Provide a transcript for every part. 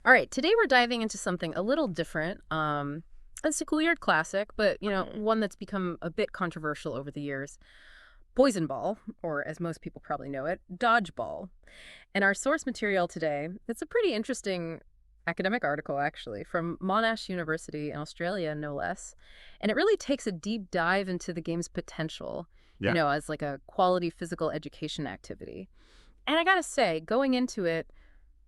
All right, today we're diving into something a little different. A schoolyard classic, but Mhm. one that's become a bit controversial over the years. Poison ball, or as most people probably know it, dodgeball. And our source material today, it's a pretty interesting academic article actually from Monash University in Australia, no less. And it really takes a deep dive into the game's potential, Yeah. as like a quality physical education activity. And I gotta say, going into it,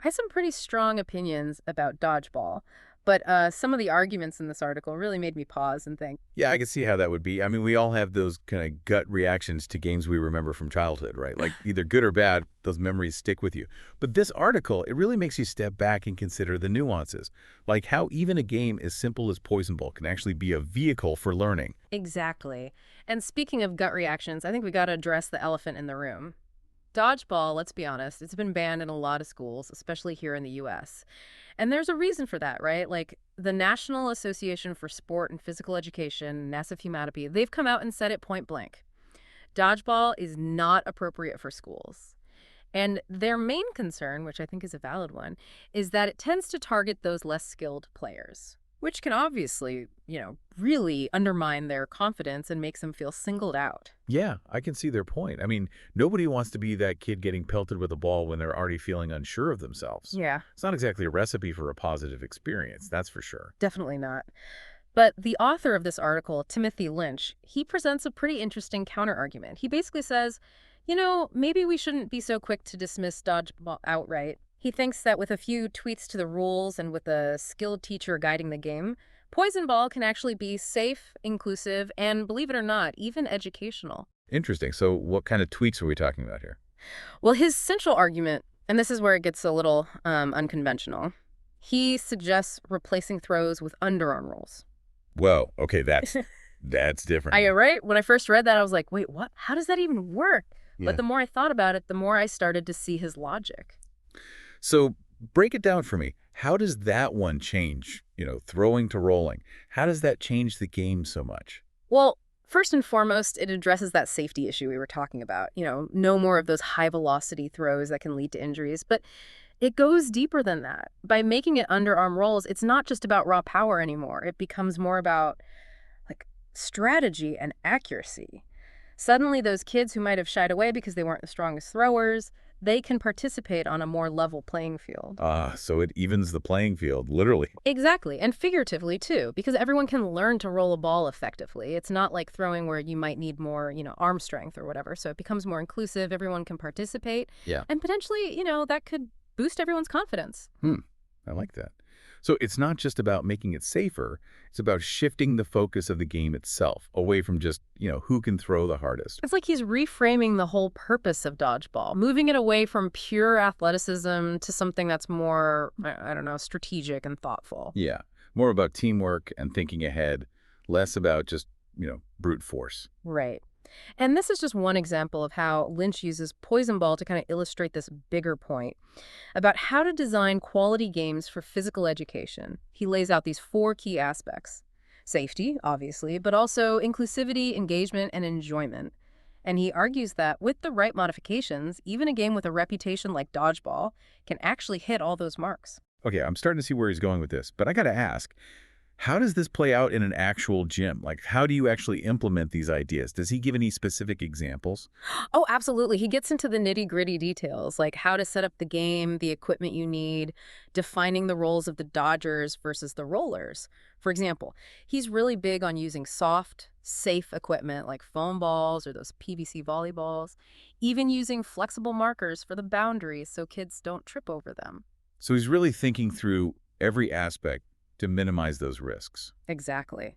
I had some pretty strong opinions about dodgeball, but some of the arguments in this article really made me pause and think. Yeah, I can see how that would be. I mean, we all have those kind of gut reactions to games we remember from childhood, right? Like either good or bad, those memories stick with you. But this article, it really makes you step back and consider the nuances, like how even a game as simple as Poison Ball can actually be a vehicle for learning. Exactly. And speaking of gut reactions, I think we got to address the elephant in the room. Dodgeball, let's be honest, it's been banned in a lot of schools, especially here in the US. And there's a reason for that, right? Like the National Association for Sport and Physical Education, NASFUMATP, they've come out and said it point blank. Dodgeball is not appropriate for schools. And their main concern, which I think is a valid one, is that it tends to target those less skilled players, which can obviously, really undermine their confidence and makes them feel singled out. Yeah, I can see their point. I mean, nobody wants to be that kid getting pelted with a ball when they're already feeling unsure of themselves. Yeah, It's not exactly a recipe for a positive experience, that's for sure. definitely not. But the author of this article, Timothy Lynch, he presents a pretty interesting counterargument. He basically says, maybe we shouldn't be so quick to dismiss dodgeball outright. He thinks that with a few tweaks to the rules and with a skilled teacher guiding the game, Poison Ball can actually be safe, inclusive, and believe it or not, even educational. Interesting. So what kind of tweaks are we talking about here? Well, his central argument, and this is where it gets a little unconventional, he suggests replacing throws with underarm rolls. Whoa, okay, that's different. I right? When I first read that, I was like, wait, what? How does that even work? But Yeah. the more I thought about it, the more I started to see his logic. So break it down for me. How does that one change, throwing to rolling? How does that change the game so much? Well, first and foremost, it addresses that safety issue we were talking about. No more of those high velocity throws that can lead to injuries. But it goes deeper than that. By making it underarm rolls, it's not just about raw power anymore. It becomes more about like strategy and accuracy. Suddenly, those kids who might have shied away because they weren't the strongest throwers, they can participate on a more level playing field. Ah, so it evens the playing field, literally. Exactly, and figuratively too, because everyone can learn to roll a ball effectively. It's not like throwing where you might need more, arm strength or whatever. So it becomes more inclusive, everyone can participate, Yeah. and potentially, that could boost everyone's confidence. Hmm. I like that. So it's not just about making it safer, it's about shifting the focus of the game itself away from just, who can throw the hardest. It's like he's reframing the whole purpose of dodgeball, moving it away from pure athleticism to something that's more, I don't know, strategic and thoughtful. Yeah. More about teamwork and thinking ahead, less about just, brute force. Right. And this is just one example of how Lynch uses Poison Ball to kind of illustrate this bigger point about how to design quality games for physical education. He lays out these four key aspects: safety, obviously, but also inclusivity, engagement, and enjoyment. And he argues that with the right modifications, even a game with a reputation like Dodgeball can actually hit all those marks. Okay, I'm starting to see where he's going with this, but I got to ask, how does this play out in an actual gym? Like, how do you actually implement these ideas? Does he give any specific examples? Oh, absolutely. He gets into the nitty-gritty details, like how to set up the game, the equipment you need, defining the roles of the dodgers versus the rollers. For example, he's really big on using soft, safe equipment like foam balls or those PVC volleyballs, even using flexible markers for the boundaries so kids don't trip over them. So he's really thinking through every aspect to minimize those risks. Exactly.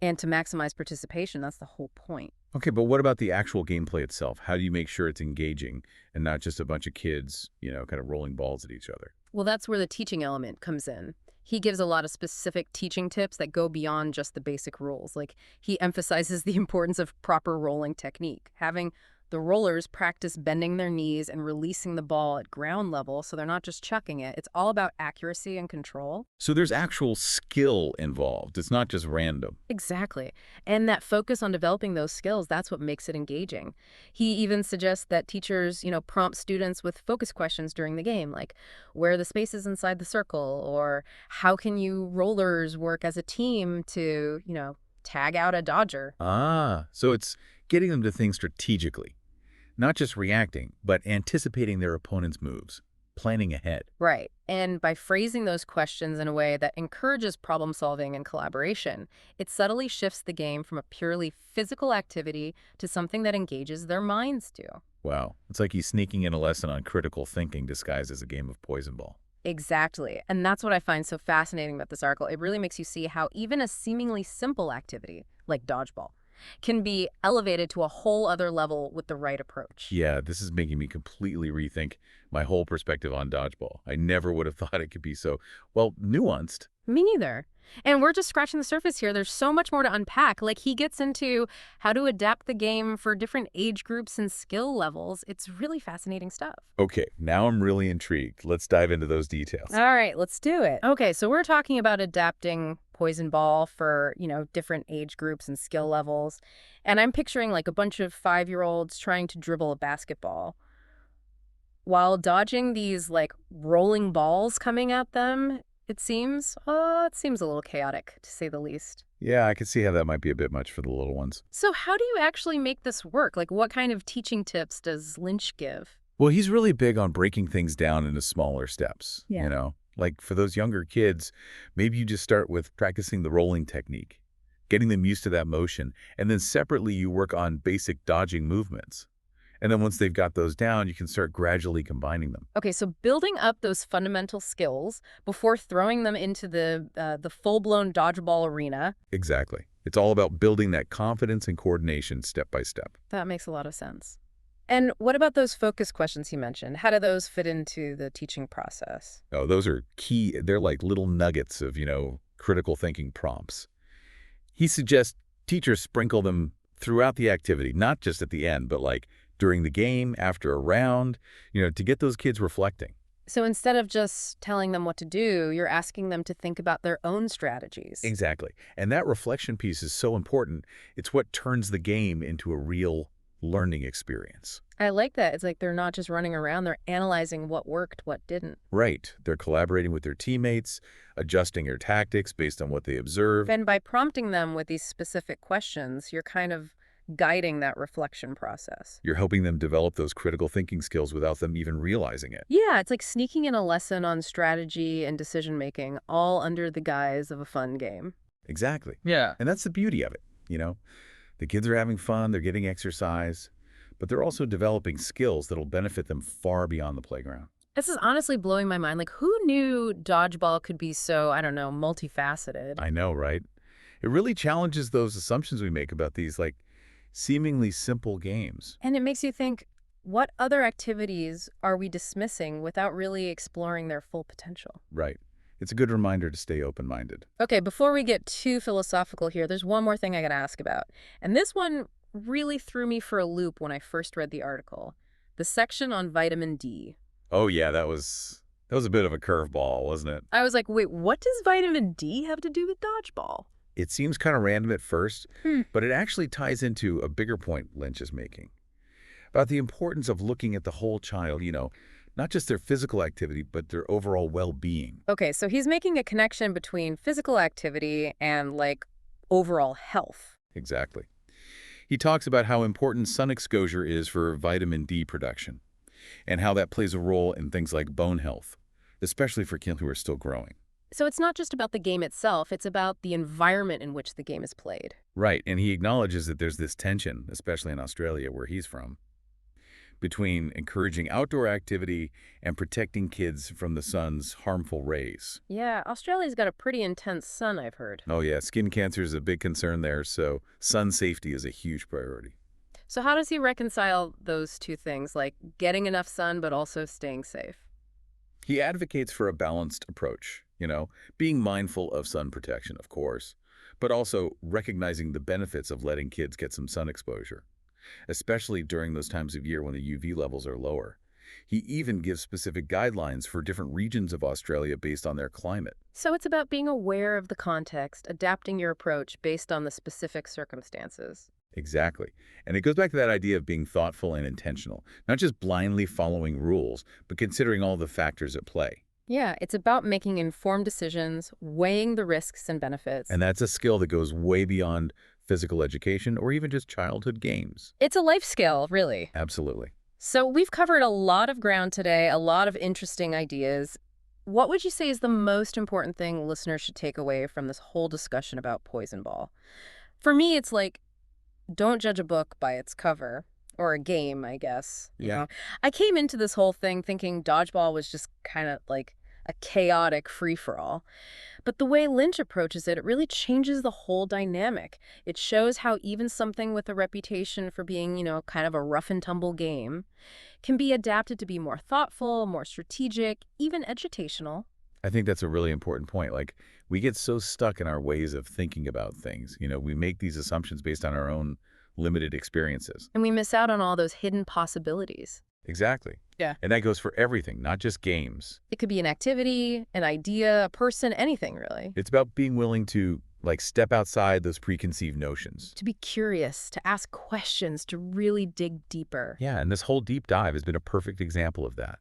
And to maximize participation, that's the whole point. Okay, but what about the actual gameplay itself? How do you make sure it's engaging and not just a bunch of kids, kind of rolling balls at each other? Well, that's where the teaching element comes in. He gives a lot of specific teaching tips that go beyond just the basic rules. Like he emphasizes the importance of proper rolling technique, having The rollers practice bending their knees and releasing the ball at ground level, so they're not just chucking it. It's all about accuracy and control. So there's actual skill involved. It's not just random. Exactly. And that focus on developing those skills, that's what makes it engaging. He even suggests that teachers, prompt students with focus questions during the game, like where are the spaces inside the circle, or how can you rollers work as a team to, tag out a dodger. Ah, so it's getting them to think strategically, not just reacting, but anticipating their opponent's moves, planning ahead. Right. And by phrasing those questions in a way that encourages problem solving and collaboration, it subtly shifts the game from a purely physical activity to something that engages their minds too. Wow, it's like he's sneaking in a lesson on critical thinking disguised as a game of poison ball. Exactly. And that's what I find so fascinating about this article. It really makes you see how even a seemingly simple activity, like dodgeball, can be elevated to a whole other level with the right approach. Yeah, this is making me completely rethink my whole perspective on dodgeball. I never would have thought it could be so, well, nuanced. Me neither. And we're just scratching the surface here. There's so much more to unpack. Like, he gets into how to adapt the game for different age groups and skill levels. It's really fascinating stuff. Okay, now I'm really intrigued. Let's dive into those details. All right, let's do it. Okay, so we're talking about adapting poison ball for, different age groups and skill levels. And I'm picturing like a bunch of 5-year-olds trying to dribble a basketball while dodging these like rolling balls coming at them. It seems a little chaotic, to say the least. Yeah, I can see how that might be a bit much for the little ones. So how do you actually make this work? Like, what kind of teaching tips does Lynch give? Well, he's really big on breaking things down into smaller steps, Yeah. Like for those younger kids, maybe you just start with practicing the rolling technique, getting them used to that motion, and then separately you work on basic dodging movements. And then once they've got those down, you can start gradually combining them. Okay, so building up those fundamental skills before throwing them into the full-blown dodgeball arena. Exactly. It's all about building that confidence and coordination step by step. That makes a lot of sense. And what about those focus questions you mentioned? How do those fit into the teaching process? Oh, those are key. They're like little nuggets of, critical thinking prompts. He suggests teachers sprinkle them throughout the activity, not just at the end, but like during the game, after a round, to get those kids reflecting. So instead of just telling them what to do, you're asking them to think about their own strategies. Exactly. And that reflection piece is so important. It's what turns the game into a real learning experience. I like that. It's like they're not just running around, they're analyzing what worked, what didn't. Right. They're collaborating with their teammates, adjusting their tactics based on what they observe. And by prompting them with these specific questions, you're kind of guiding that reflection process. You're helping them develop those critical thinking skills without them even realizing it. Yeah, it's like sneaking in a lesson on strategy and decision making, all under the guise of a fun game. Exactly. Yeah. And that's the beauty of it. The kids are having fun, they're getting exercise, but they're also developing skills that'll benefit them far beyond the playground. This is honestly blowing my mind. Like, who knew dodgeball could be so, I don't know, multifaceted? I know, right? It really challenges those assumptions we make about these, like, seemingly simple games. And it makes you think, what other activities are we dismissing without really exploring their full potential? Right. It's a good reminder to stay open-minded. Okay, before we get too philosophical here, there's one more thing I gotta ask about. And this one really threw me for a loop when I first read the article. The section on vitamin D. Oh yeah, that was a bit of a curveball, wasn't it? I was like, wait, what does vitamin D have to do with dodgeball? It seems kind of random at first, Hmm. but it actually ties into a bigger point Lynch is making about the importance of looking at the whole child, not just their physical activity, but their overall well-being. Okay, so he's making a connection between physical activity and, like, overall health. Exactly. He talks about how important sun exposure is for vitamin D production and how that plays a role in things like bone health, especially for kids who are still growing. So it's not just about the game itself, it's about the environment in which the game is played. Right, and he acknowledges that there's this tension, especially in Australia, where he's from, between encouraging outdoor activity and protecting kids from the sun's harmful rays. Yeah, Australia's got a pretty intense sun, I've heard. Oh yeah, skin cancer is a big concern there, so sun safety is a huge priority. So how does he reconcile those two things, like getting enough sun but also staying safe? He advocates for a balanced approach, being mindful of sun protection, of course, but also recognizing the benefits of letting kids get some sun exposure. especially during those times of year when the UV levels are lower. He even gives specific guidelines for different regions of Australia based on their climate. So it's about being aware of the context, adapting your approach based on the specific circumstances. Exactly. And it goes back to that idea of being thoughtful and intentional, not just blindly following rules, but considering all the factors at play. Yeah, it's about making informed decisions, weighing the risks and benefits. And that's a skill that goes way beyond physical education or even just childhood games. It's a life skill, really. Absolutely. So we've covered a lot of ground today, a lot of interesting ideas. What would you say is the most important thing listeners should take away from this whole discussion about Poison Ball? For me, it's like, don't judge a book by its cover. Or a game, I guess. You Yeah. know, I came into this whole thing thinking dodgeball was just kind of like a chaotic free-for-all. But the way Lynch approaches it, it really changes the whole dynamic. It shows how even something with a reputation for being, kind of a rough and tumble game can be adapted to be more thoughtful, more strategic, even educational. I think that's a really important point. Like, we get so stuck in our ways of thinking about things. We make these assumptions based on our own limited experiences. And we miss out on all those hidden possibilities. Exactly. Yeah. And that goes for everything, not just games. It could be an activity, an idea, a person, anything really. It's about being willing to, like, step outside those preconceived notions. To be curious, to ask questions, to really dig deeper. Yeah, and this whole deep dive has been a perfect example of that.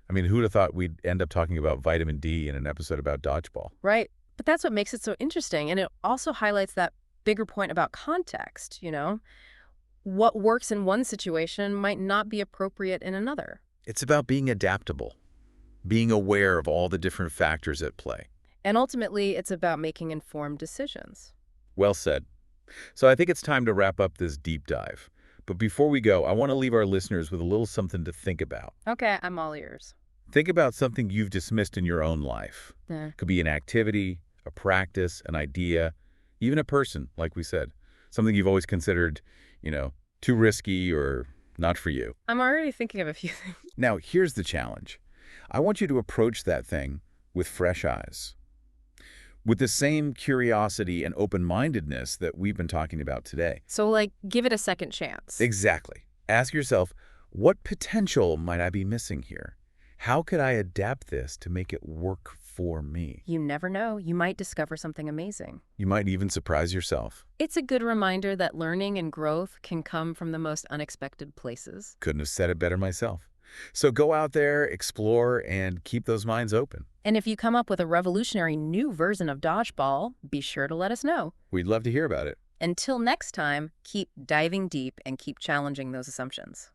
I mean, who'd have thought we'd end up talking about vitamin D in an episode about dodgeball? Right. But that's what makes it so interesting. And it also highlights that bigger point about context. What works in one situation might not be appropriate in another. It's about being adaptable, being aware of all the different factors at play. And ultimately, it's about making informed decisions. Well said. So I think it's time to wrap up this deep dive. But before we go, I want to leave our listeners with a little something to think about. Okay, I'm all ears. Think about something you've dismissed in your own life. Yeah. Could be an activity, a practice, an idea, even a person, like we said. Something you've always considered, too risky or not for you. I'm already thinking of a few things. Now, here's the challenge. I want you to approach that thing with fresh eyes, with the same curiosity and open-mindedness that we've been talking about today. So, give it a second chance. Exactly. Ask yourself, what potential might I be missing here? How could I adapt this to make it work for me? You never know. You might discover something amazing. You might even surprise yourself. It's a good reminder that learning and growth can come from the most unexpected places. Couldn't have said it better myself. So go out there, explore, and keep those minds open. And if you come up with a revolutionary new version of dodgeball, be sure to let us know. We'd love to hear about it. Until next time, keep diving deep and keep challenging those assumptions.